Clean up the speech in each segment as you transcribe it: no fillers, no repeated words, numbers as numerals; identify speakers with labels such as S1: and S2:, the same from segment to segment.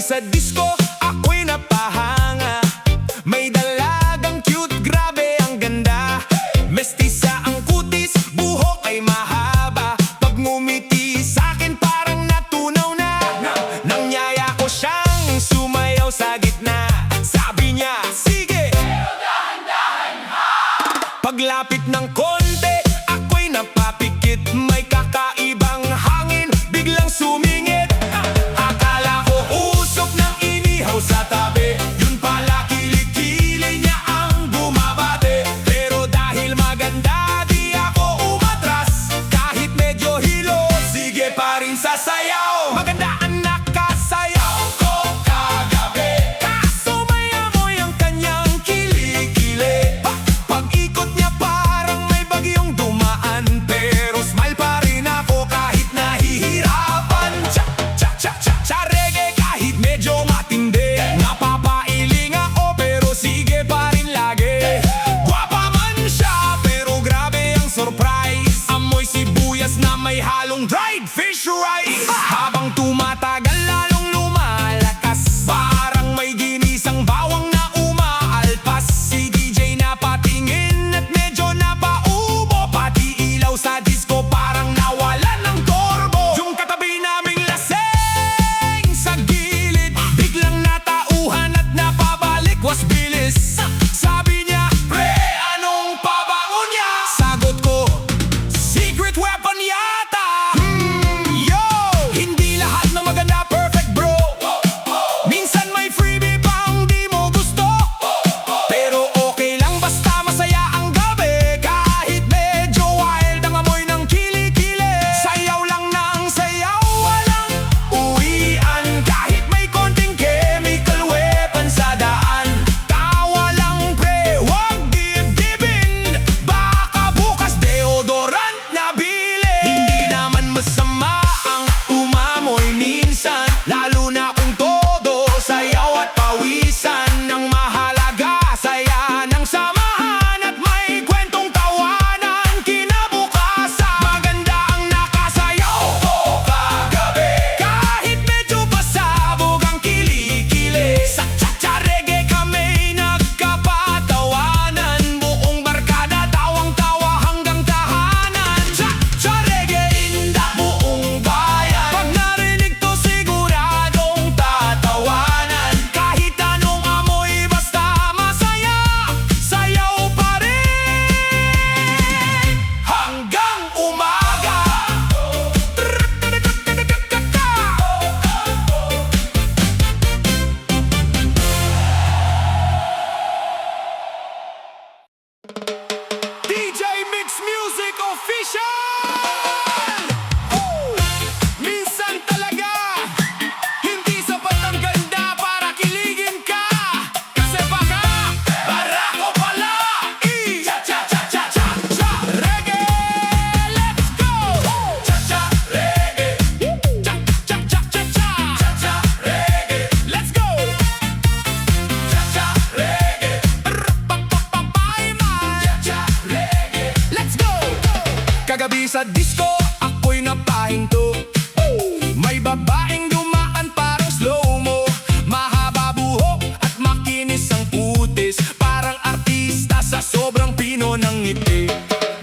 S1: sa disco, ako'y napahanga. May dalagang cute, grabe ang ganda. Mestiza ang kutis, buhok ay mahaba. Pag ngumiti sa'kin parang natunaw na. Nangyaya ko siyang sumayaw sa gitna. Sabi niya, sige, dahan-dahan ha. Paglapit ng konti, ako'y napapikit. May kakaibang hangin, biglang sumingit. Akala ko usok ng inihaw sa tabi. Yun pala kilikili niya ang bumabate. Pero dahil maganda, di ako umatras. Kahit medyo hilo, sige pa rin sasayaw. Maganda ang nakasayaw ko kagabi. Kaso may amoy ang kanyang kilikili. Pag-ikot niya parang may bagyong dumaan. Pero smile pa rin ako kahit nahihirapan. Cha reggae kahit medyo matindi. Napapailing ako pero sige pa rin lagi. Gwapa man siya pero grabe ang surprise. Amoy sibuyas na may halong dried fish rice. Habang tumatagal lalong lumalakas. Parang may ginisang bawang na umaalpas. Si DJ na patingin at medyo napaubo. Pati ilaw sa disco parang nawalan ng turbo. Yung katabi naming laseng sa gilid, biglang natauhan at napabalik was bilis. Sabi niya, pre, anong pabango niya? Sagot ko, secret weapon yata. Yo, hindi lahat ng maganda perfect bro. Minsan may freebie pang di mo gusto. Pero okay lang basta masaya ang gabi. Kahit medyo wild ang amoy ng kilikili. Sayaw lang ng sayaw, walang uwian. Kahit may konting chemical weapon sa daan. Tawa lang pre, wag dibdibin. Baka bukas deodorant na bilhin. Hindi naman masama ang umamoy minsan. Lalo na kung todo sayaw at pawisan. Ang mahalaga, saya ng samahan. At may kwentong tawanan kinabukasan. Maganda ang nakasayaw ko kagabi. Kahit medyo pasabog ang kilikili. Sa cha-cha reggae kami nagkapatawanan. Buong barkada tawang-tawa hanggang tahanan. Cha-cha reggae inda buong bayan. Pag narinig to siguradong tatawanan. Kahit anong amoy basta masaya. Sayaw pa rin hanggang umaga. DJ Mix Music Official! Minsan talaga hindi sapat ang ganda para kiligin ka. Kasi baka barako pala. Cha-cha-cha-cha-cha reggae, let's go! Cha-cha reggae, cha-cha-cha-cha-cha. Cha-cha reggae, let's go! Cha-cha reggae, pa-pa-pa-pa-pa-man. Cha-cha reggae, let's go! Kagabi sa disco, ako'y napahinto. May babaeng dumaan parang slow-mo. Mahaba buhok at makinis ang putis. Parang artista sa sobrang pino ng ngiti.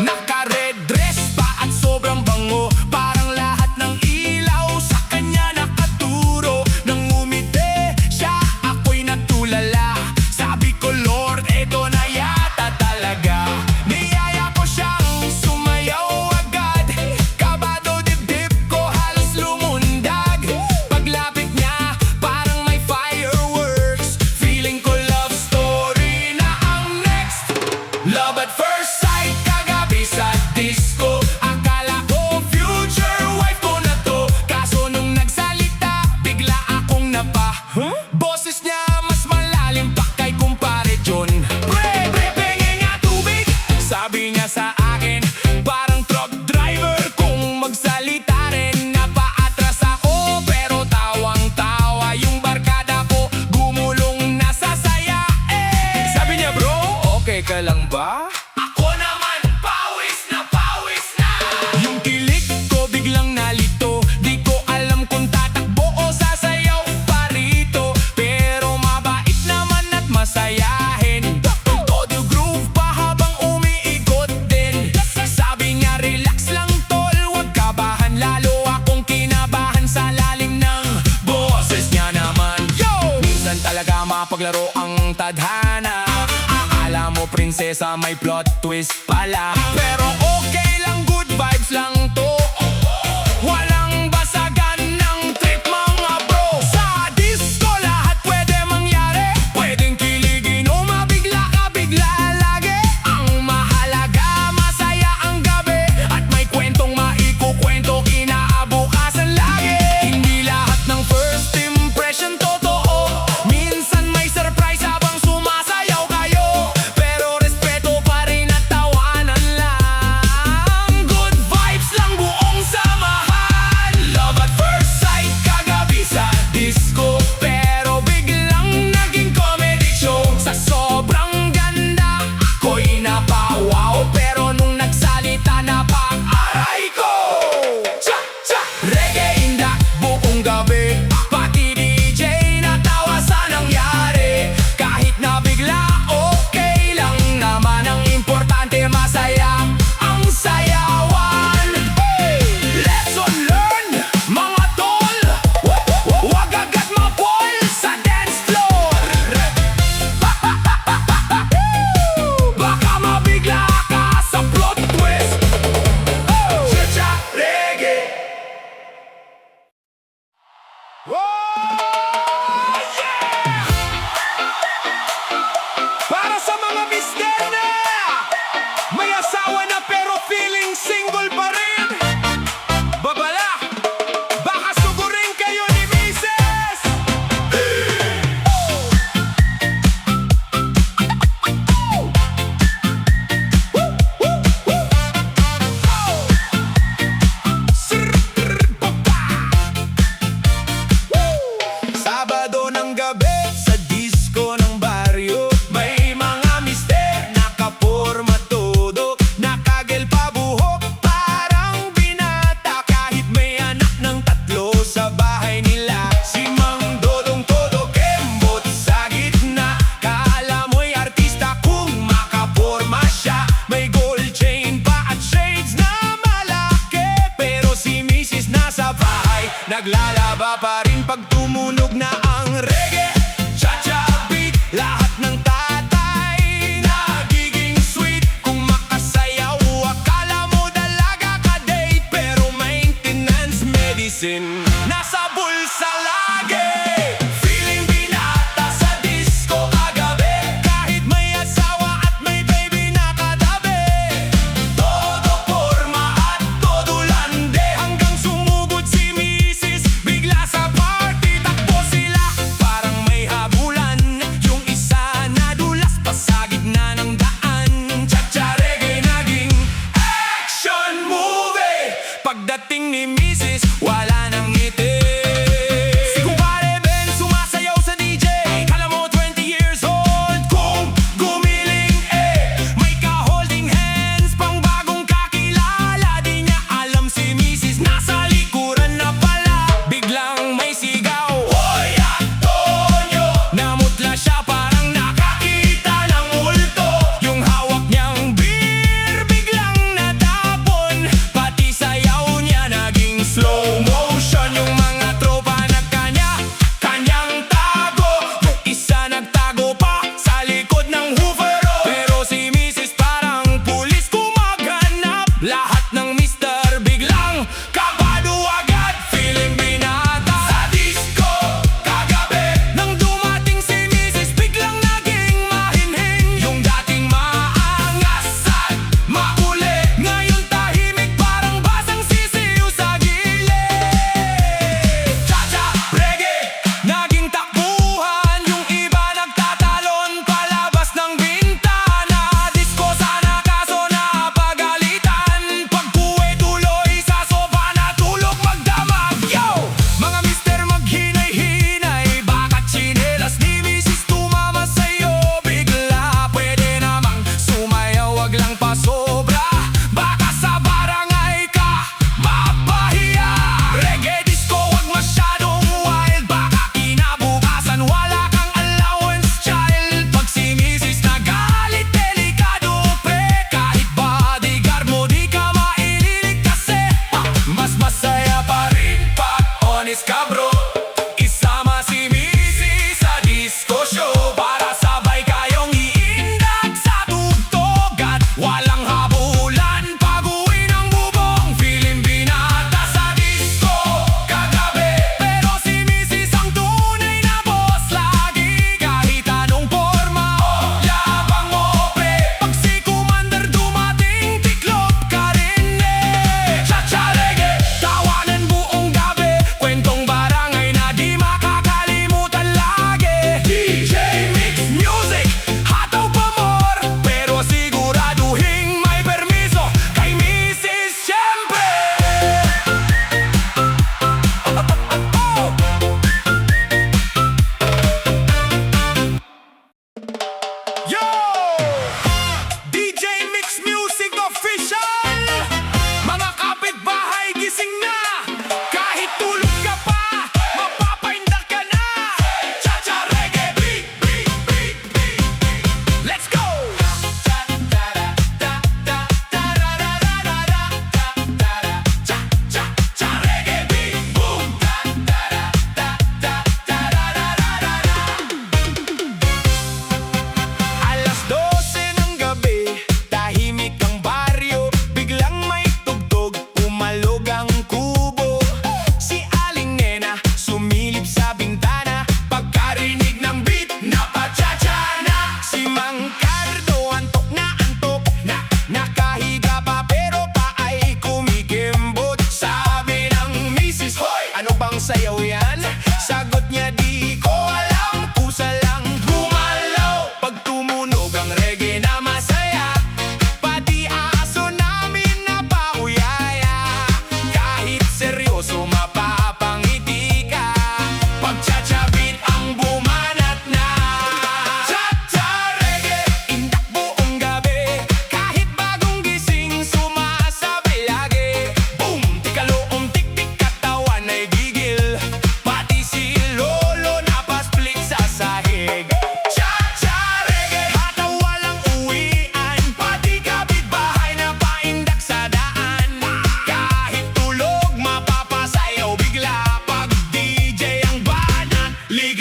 S1: Naka-red dress pa at sobrang bango. Parang lahat ng ilaw sa kanya nakaturo. Nang umiti siya, ako'y natulala. Sabi ko, Lord, eto na yata talaga. Niyaya ko siyang sumayaw agad. Kabado dibdib ko halos lumundag. Paglapit niya, parang may fireworks. Feeling ko love story na ang next. Love at first sight kagabi sa disco. Akala ko future wife ko na to. Kaso nung nagsalita, bigla akong napa. Boses niya mas malalim pa kay kumpare John. Pre, pengen nga tubig. Sabi niya sa akin, parang truck driver kung magsalita rin. Napaatras ako pero tawang-tawa yung barkada ko. Gumulong na sasaya Sabi niya, bro, okay ka lang ba? Ako naman, pawis na pawis na. Yung kilig ko biglang nalito. Di ko alam kung tatakbo o sasayaw pa rito. talaga mapaglaro ang tadhana. Akala mo prinsesa may plot twist pala, pero okay lang, good vibes lang to. Walang basagan ng trip mga bro. Sa disco lahat pwede mangyari. Pwedeng kiligin o mabigla ka bigla lagi. Ang mahalaga masaya ang gabi, at may kwentong maikukwento kinaabukasan lagi. Hindi lahat ng first impression totoo. Minsan may surprise habang sumasayaw kayo, pero respeto pa rin at tawanan lang. Good vibes lang buong samahan. Love at first sight kagabi sa disco, pero biglang naging comedy show. Sa sobrang ganda ako'y napawaw, pero nung nagsalita na pag-aray ko. Cha! Cha! Reggae indak buong gabi, pati DJ natawa sa nangyari. Kahit na bigla okay lang naman, ang importante masaya ang sayawan. Lesson learned mga tol, wag agad mapol sa dance floor. Baka mabigla ka sa plot twist. Cha-cha reggae. Para sa mga mister na may asawa na pero feeling single pa rin, babala, baka sugurin kayo ni Mrs. Sabado ng gabi sa disco ng baryo, may mga mister nakaporma todo, nakagel pa buhok parang binata. Kahit may anak ng 3 sa bahay nila, si Mang Dodong todo kembot sa gitna. Kala mo'y artista kung makaporma siya, may gold chain pa at shades na malaki. Pero si Mrs. nasa bahay, naglalaba pa rin pag tumunog na ang reggae.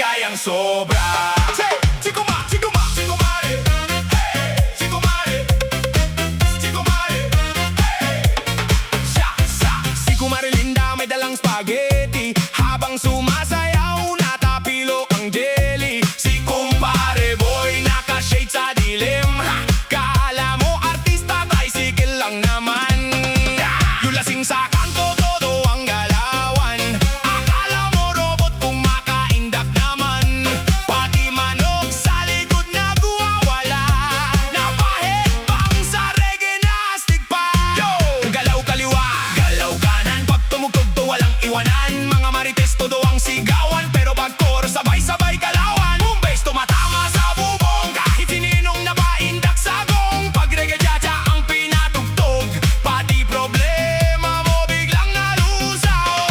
S1: ligayang sobra. Chikuma, chikuma, chikumare. Hey, chikumare. Chikumare. Hey. Si Kumare Linda may dalang spaghetti habang sumasayaw natapilo ang jelly. Si Kumpare Boy naka-shade sa dilim. Kala mo artista, tricycle lang naman. Yung lasing sa kanto, todo ang galawan. Akala mo robot kung makaindak naman. Pati manok sa likod nagwawala. Napahit pang sa reggae na astig pa. Galaw kaliwa, galaw kanan. Pag tumugtog to walang iwanan. Mga marites todo ang sigawan. Pero pag chorus sabay-sabay galawan. Boom bass tumatama sa bubong. Kahit sininong napaindak sa gong. Pag reggae jaja ang pinatugtog, pati problema mo biglang nalusaw.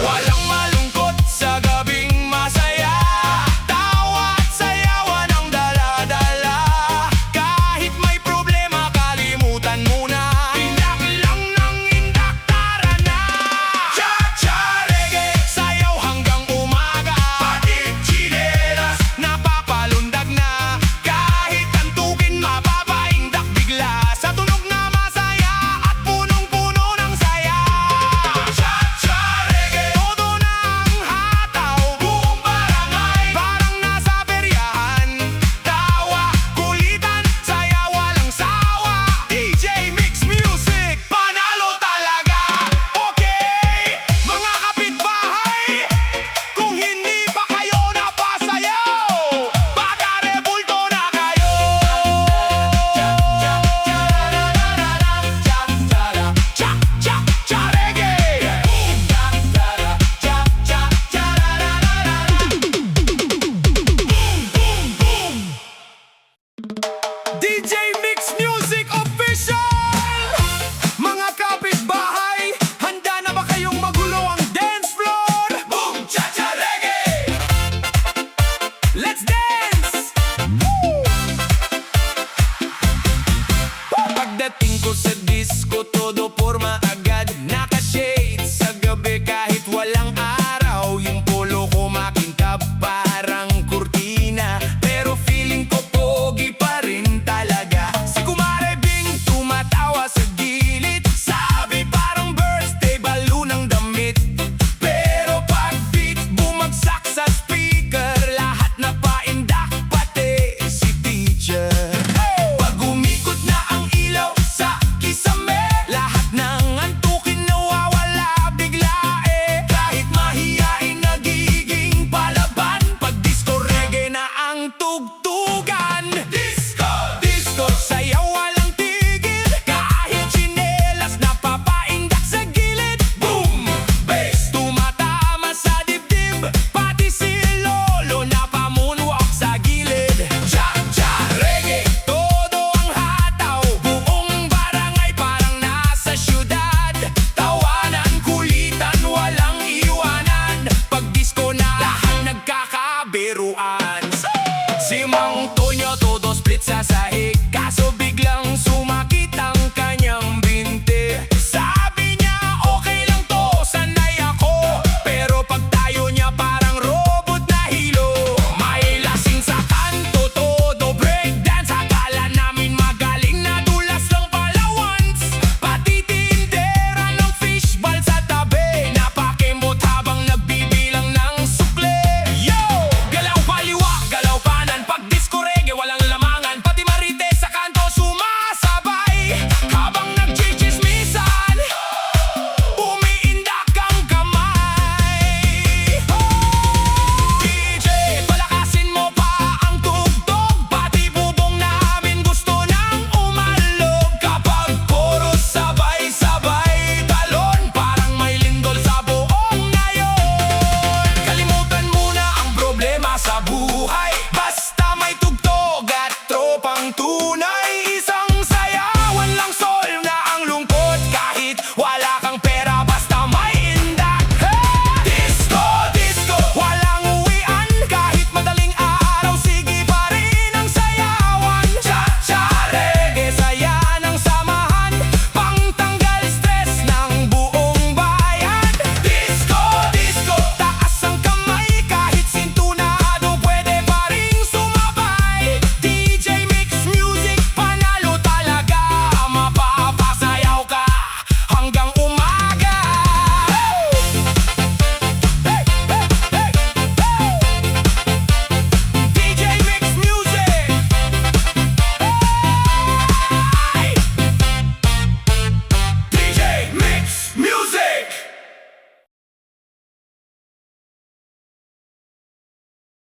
S1: Walang malungkot sa gabing masaya. Tawa at sayawan ang dala-dala. Kahit may problema kalimutan mo na. Indak lang ng indak, tara na. Cha-cha reggae, sayaw hanggang umaga. Pati chinelas, napapalundag na. Kahit kantukin mapapaindak bigla. Sa tunog na masaya at punong-puno ng saya. Cha-cha reggae, todo na ang hataw. Buong barangay, parang nasa peryahan. Tawa, kulitan, saya walang sawa. DJ Mix Music, panalo talaga. Okay, mga kapitbahay, kung hindi pa kayo napasayaw, baka rebulto na kayo. Cha-cha reggae. DJ Mix Music Official! Mga kapitbahay, handa na ba kayong magulo ang dance floor? Boom! Cha-cha reggae! Let's dance! Woo! Pagdating ko sa disco, todo porma agad. Naka-shade sa gabi kahit walang araw. Yung polo ko makintab parang kurtina. Pero feeling ko pogi pa rin talaga. Si Kumare Bing tumatawa sa gilid. Sabi parang birthday balloon ang damit. Pero pag beat bumagsak sa speaker, lahat na paindak pati si teacher. Pag umikot na ang ilaw sa kisame, lahat ng antukin nawawala bigla eh. Kahit mahiyain nagiging palaban. Pag disco reggae na ang tugtugan. Disco, disco, sayaw walang tigil. Kahit chinelas napapaindak sa gilid. Boom, bass tumatama sa dibdib. Pati si Lolo napamoonwalk sa gilid. Cha-cha reggae, todo ang hataw. Buong barangay parang nasa syudad. Tawanan, kulitan, walang iwanan. Pag disco na, lahat nagkakabiruan. Si Mang Tonyo todo split sa sahig. Kaso biglang sumakit ang kanyang binte. Sabi niya okay lang to, sanay ako. Pero pag tayo niya parang robot na hilo. May lasing sa kanto, todo breakdance. Akala namin magaling na dulas lang pala once. Pati tindera ng fishball sa tabi. Napakembot habang nagbibilang ng sukle. Yo! Galaw kaliwa, galaw kanan. Pag disco reggae walang lamangan. Pati marites sa kanto sumasabay. Habang nagchichismisan, umiindak ang kamay. DJ, palakasin mo pa ang tugtog. Pati bubong namin gusto nang umalog. Kapag chorus sabay-sabay talon, parang may lindol sa buong ngayon. Kalimutan mo na ang problema sa buhay.